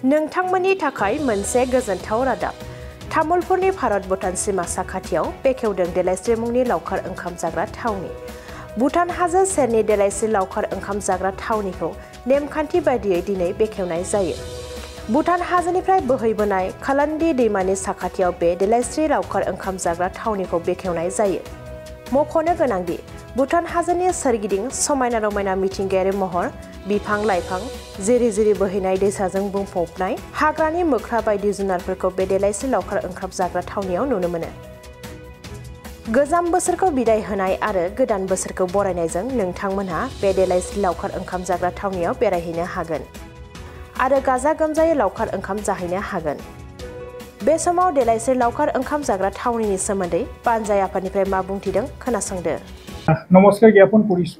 नोंथांमोननि थाखाय मोनसे गोजोनथाव रादाब तामुलपुरनि भारत भुटान सीमा साखाथियाव बेखेवदों देलायस्रि मुंनि लावखार ओंखाम जाग्रा थावनि भुटान हाजो सेरनि देलायस्रि लावखार ओंखाम जाग्रा थावनिखौ नेमखान्थि बायदियै दिनै बेखेवनाय जायो भुटान हाजोनिफ्राय बोहैबोनाय खालान्दी दैमानि साखाथियाव बे देलायस्रि लावखार ओंखाम जाग्रा थावनिखौ बेखेवनाय जायो मख'नो गोनांदि भुटान हाजोनि सोरगिदिं समायना रमायना मिथिंगायारि महर बिफां लाइफां जिरि जिरि बोहैनाय दैसाजों बुंफबनाय हाग्रानि मोख्रा बायदि जुनारफोरखौ बे देलायस्रि लावखार ओंखाम जाग्रा थावनियाव नुनो मोनो गोजाम बोसोरखौ बिदाय होनाय आरो गोदान बोसोरखौ बरायनायजों नोंथांमोनहा बे देलायस्रि लावखार ओंखाम जाग्रा थावनियाव बेरायहैनो हागोन आरो गाजा गोमजायै लावखार ओंखाम जाहैनो हागोन बे समाव देलायस्रि लावखार ओंखाम जाग्रा थावनिनि सोमोन्दै पानजाय आफादनिफ्राय मा बुंथिदों खोनासंदो नमस्कार ज्ञापन কৰিছো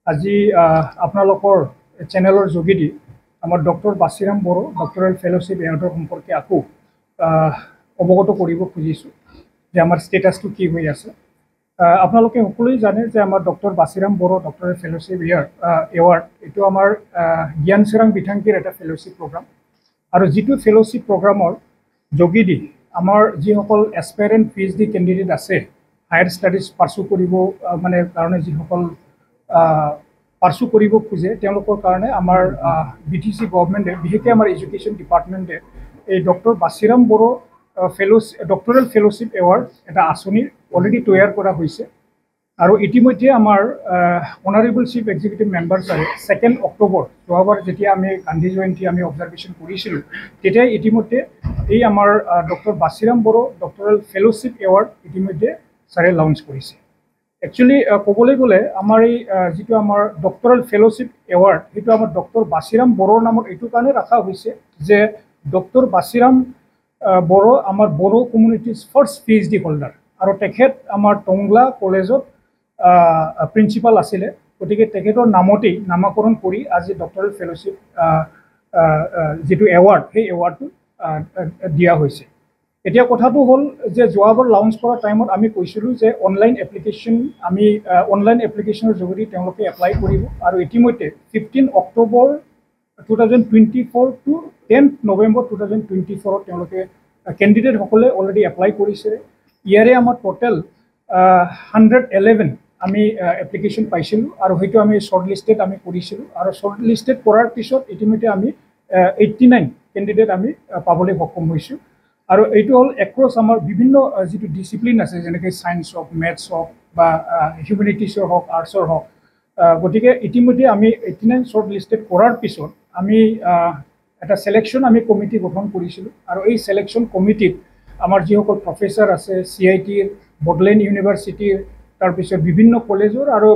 আজি আপোনালোকৰ চেনেলৰ যোগেদি আমাৰ doctor Basiram Boro doctoral fellowship এৱাৰ্ডৰ সম্পৰ্কে আকৌ অৱগত কৰিব খুজিছো যে আমাৰ ষ্টেটাছটো কি হৈ আছে আপোনালোকে সকলোৱে জানে যে আমাৰ doctor Basiram Boro doctoral fellowship award এটো আমাৰ জ্ঞান চৰাং বিথাংকিৰ এটা ফেলোশ্বিপ প্ৰগ্ৰাম আৰু যেটো ফেলোশ্বিপ প্ৰগ্ৰামৰ যোগেদি আমাৰ যিসকল এসপাইৰেন্ট পিএইচডি ক্যান্ডিডেট আছে হায়াৰ ষ্টাডিজ পাৰ্সু কৰিব মানে কাৰণে যিসকল পাৰ্সু কৰিব খুজে তেওঁলোকৰ কাৰণে আমাৰ বিটিসি গভৰ্ণমেণ্টে বিশেষকৈ আমাৰ এডুকেশ্যন ডিপাৰ্টমেণ্টে এই doctor Basiram Boro doctoral fellowship award এটা আঁচনি অলৰেডি তৈয়াৰ কৰা হৈছে আৰু ইতিমধ্যে আমাৰ অনাৰেবল চিফ এক্সিকিউটিভ মেম্বাৰছৰে 2 অক্টোবৰ যোৱাবাৰ যেতিয়া আমি গান্ধী জয়ন্তী আমি অবজাৰভেশ্যন কৰিছিলোঁ তেতিয়া ইতিমধ্যে এই আমাৰ doctor Basiram Boro doctoral fellowship award ইতিমধ্যে সাৰে লঞ্চ কৰিছে একচুয়ালি ক'বলৈ গ'লে আমাৰ এই যেটো আমাৰ ডক্টৰেল ফেলোশ্বিপ এৱাৰ্ড হেতু আমাৰ ডক্টৰ বাছিৰাম বড়োৰ নামত এটো কাৰণে ৰাখা হৈছে যে ডক্টৰ বাছিৰাম বড়ো আমাৰ Bodo community's first PhD holder আৰু তেখেত আমাৰ টংলা কলেজত প্ৰিন্সিপাল আছিল গতিকে তেখেতৰ নামতেই নামকৰণ কৰি আজি ডক্টৰেল ফেলোশ্বিপ যেটো এৱাৰ্ড সেই এৱাৰ্ডটো দিয়া হৈছে এতিয়া কথাটো হল যে যোৱাবাৰ লঞ্চ কৰা টাইমত আমি কৈছিলোঁ যে অনলাইন এপ্লিকেশন আমি অনলাইন এপ্লিকেশনৰ যোগেদি তেওঁলোকে এপ্লাই কৰিব আৰু ইতিমধ্যে 15 অক্টোবৰ 2024 টু 10 নৱেম্বৰ 2024 তেওঁলোকে ক্যান্ডিডেট সকলে অলৰেডি এপ্লাই কৰিছে ইয়াৰে আমাৰ টোটাল 111 আমি এপ্লিকেশন পাইছিলোঁ আৰু হেতু আমি শৰ্ট লিস্টেড আমি কৰিছিলোঁ আৰু শৰ্ট লিস্টেড কৰাৰ পিছত ইতিমধ্যে আমি 89 ক্যান্ডিডেট আমি পাবলৈ সক্ষম হৈছোঁ আৰু এইটো হল এক্ৰছ আমাৰ বিভিন্ন যেটো ডিসিপ্লিন আছে যেনেকৈ সায়েন্স হক ম্যাথছ হক বা হিউম্যানিটিছৰ হক আৰ্টছৰ হক গতিকে ইতিমধ্যে আমি 89 শৰ্ট লিস্টেড কৰাৰ পিছত আমি এটা সিলেকশন আমি কমিটি গঠন কৰিছিলোঁ আৰু এই সিলেকশন কমিটিত আমাৰ যিসকল প্ৰফেসৰ আছে সিআইটিৰ বডলেণ্ড ইউনিভাৰ্চিটিৰ তাৰ পিছত বিভিন্ন কলেজৰ আৰু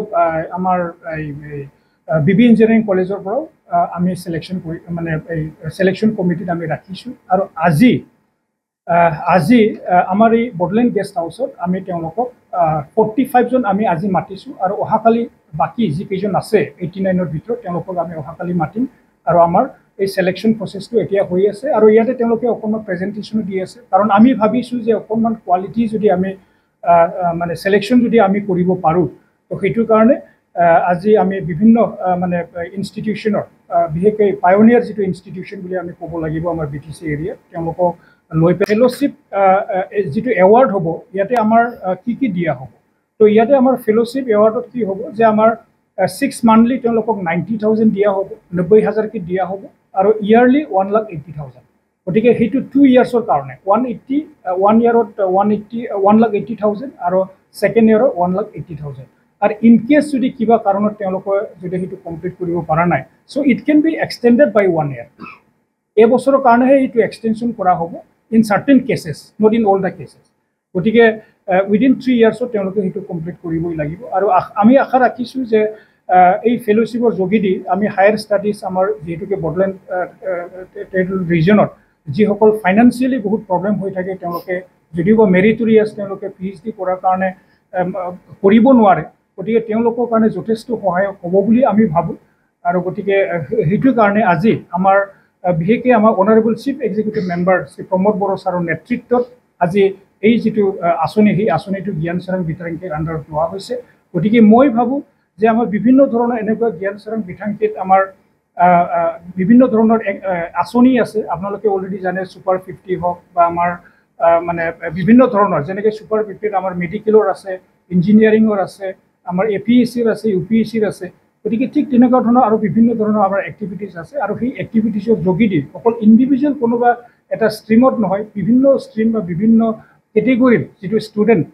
আমাৰ বিবি ইঞ্জিনিয়াৰিং কলেজৰ পৰাও আমি সিলেকশন কৰি মানে এই সিলেকশন কমিটিত আমি ৰাখিছোঁ আৰু আজি আমাৰ এই বডলেণ্ড গেষ্ট হাউছত আমি তেওঁলোকক 45 জন আমি আজি মাতিছোঁ আৰু অহাকালি বাকি যি কেইজন আছে 89ৰ ভিতৰত তেওঁলোকক আমি অহাকালি মাতিম আৰু আমাৰ এই সিলেকশন প্ৰসেসটো এতিয়া হৈ আছে আৰু ইয়াতে তেওঁলোকে অকণমান প্ৰেজেন্টেশন দি আছে কাৰণ আমি ভাবিছোঁ যে অকণমান কোৱালিটি যদি আমি মানে সিলেকশন যদি আমি কৰিব পাৰোঁ তো হেতুৰ কাৰণে আজি আমি বিভিন্ন মানে ইনষ্টিটিউচনৰ বিশেষকৈ পায়োনিয়াৰ যেটো ইনষ্টিটিউচন বুলি আমি ক'ব লাগিব আমাৰ বিটিসি এৰিয়া তেওঁলোকক লৈ ফেলোশ্বিপ যেটো এৱাৰ্ড হ'ব ইয়াতে আমাৰ কি দিয়া হ'ব তো ইয়াতে আমাৰ ফেলোশ্বিপ এৱাৰ্ডত কি হ'ব যে আমাৰ 6 মান্থলি তেওঁলোকক 90000 দিয়া হ'ব 90000 কি দিয়া হ'ব আৰু ইয়াৰলি 1,80,000 গতিকে হেতু 2 ইয়াৰ্ছৰ কাৰণে 1 ইয়াৰত 1,80,000 আৰু সেকেন্ড ইয়াৰত 1,80,000 আৰু ইন কেস যদি কিবা কাৰণত তেওঁলোকে যদি হেতু কমপ্লিট কৰিব পৰা নাই so it can be extended by 1 year এই বছৰৰ কাৰণে হেতু এক্সটেনশন কৰা হ'ব in certain cases not in all the cases গতিকে within 3 years তেওঁলোকে হেতু কমপ্লিট কৰিবই লাগিব আৰু আমি আশা ৰাখিছোঁ যে এই ফেলোশ্বিপৰ যোগেদি আমি হায়াৰ ষ্টাডিজ আমাৰ যেহেতুকে বডলেণ্ড টেৰিটৰি ৰিজনত যিসকল ফাইনান্সিয়ালি বহুত প্ৰবলেম হৈ থাকে তেওঁলোকে যদিও মেৰিটৰিয়াছ তেওঁলোকে পিএইচডি কৰাৰ কাৰণে কৰিব নোৱাৰে গতিকে তেওঁলোকৰ কাৰণে যথেষ্ট সহায়ক হ'ব বুলি আমি ভাবোঁ আৰু গতিকে হেতুৰ কাৰণে আজি আমাৰ বিশেষকৈ আমাৰ honourable chief executive member Shri Pramod Boro ছাৰৰ নেতৃত্বত আজি এই যেটো আঁচনি সেই আঁচনিটো জ্ঞান চৰাং বিথাংকিৰ আণ্ডাৰত লোৱা হৈছে গতিকে মই ভাবোঁ যে আমাৰ বিভিন্ন ধৰণৰ এনেকুৱা জ্ঞান চৰাং বিথাংকিত আমাৰ বিভিন্ন ধৰণৰ আঁচনি আছে আপোনালোকে অলৰেডি জানে ছুপাৰ 50 হওক বা আমাৰ মানে বিভিন্ন ধৰণৰ যেনেকৈ ছুপাৰ 50ত আমাৰ মেডিকেলৰ আছে ইঞ্জিনিয়াৰিঙৰ আছে আমাৰ APSCৰ আছে UPSCৰ আছে গতিকে ঠিক তেনেকুৱা ধৰণৰ আৰু বিভিন্ন ধৰণৰ আমাৰ এক্টিভিটিছ আছে আৰু সেই এক্টিভিটিছৰ যোগেদি অকল ইণ্ডিভিজুৱেল কোনোবা এটা ষ্ট্ৰীমত নহয় বিভিন্ন ষ্ট্ৰীম বা বিভিন্ন কেটেগৰীৰ যিটো ষ্টুডেণ্ট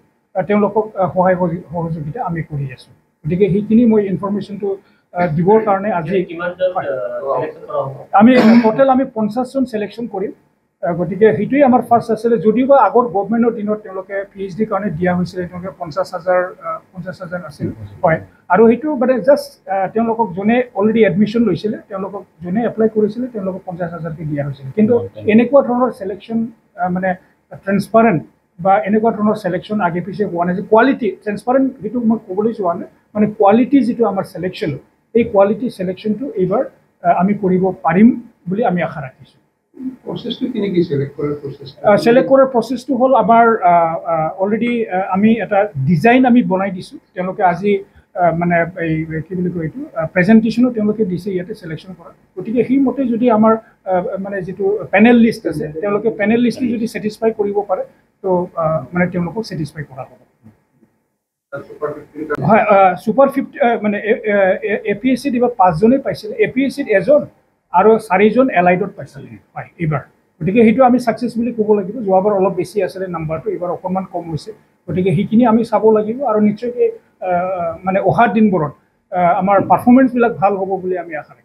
তেওঁলোকক সহায় সহযোগিতা আমি কৰি আছোঁ গতিকে সেইখিনি মই ইনফৰমেশ্যনটো দিবৰ কাৰণে আজি আমি টোটেল আমি 50 জন চিলেকশ্যন কৰিম গতিকে সেইটোৱে আমাৰ ফাৰ্ষ্ট আছিলে যদিও বা আগৰ গভৰ্ণমেণ্টৰ দিনত তেওঁলোকে PhD কাৰণে দিয়া হৈছিলে তেওঁলোকে 50,000 আছিল হয় আৰু সেইটো মানে জাষ্ট তেওঁলোকক যোনে অলৰেডি এডমিশ্যন লৈছিলে তেওঁলোকক যোনে এপ্লাই কৰিছিলে তেওঁলোকক 50,000কে দিয়া হৈছিলে কিন্তু এনেকুৱা ধৰণৰ চিলেকশ্যন মানে ট্ৰেন্সপাৰেণ্ট বা এনেকুৱা ধৰণৰ চিলেকশ্যন আগে পিছে হোৱা নাই যে কোৱালিটি ট্ৰেন্সপাৰেণ্ট সেইটো মই ক'বলৈ যোৱা নাই মানে কোৱালিটি যিটো আমাৰ চিলেকশ্যন এই কোৱালিটি চিলেকশ্যনটো এইবাৰ আমি কৰিব পাৰিম বুলি আমি আশা ৰাখিছোঁ প্ৰচেছটো কেনেকৈ চিলেক্ট কৰাৰ প্ৰচেছটো হ'ল আমাৰ অলৰেডি আমি এটা ডিজাইন আমি বনাই দিছোঁ তেওঁলোকে আজি মানে এই কি বুলি কয় এইটো প্ৰেজেণ্টেশ্যনো তেওঁলোকে দিছে ইয়াতে চিলেকশ্যন কৰা গতিকে সেইমতে যদি আমাৰ মানে যিটো পেনেল লিষ্ট আছে তেওঁলোকে পেনেল লিষ্টটো যদি ছেটিছফাই কৰিব পাৰে তো মানে তেওঁলোকক ছেটিছফাই কৰা হ'ব হয় ছুপাৰ 50 মানে APSCত এইবাৰ 5 জনেই পাইছিলে APSCত এজন আৰু 4 জন এলাইডত পাইছিলে হয় এইবাৰ গতিকে সেইটো আমি ছাকচেছ বুলি ক'ব লাগিব যোৱাবাৰ অলপ বেছি আছিলে নাম্বাৰটো এইবাৰ অকণমান কম হৈছে গতিকে সেইখিনি আমি চাব লাগিব আৰু নিশ্চয়কৈ মানে অহা দিনবোৰত আমাৰ পাৰফৰ্মেঞ্চবিলাক ভাল হ'ব বুলি আমি আশা ৰাখিছোঁ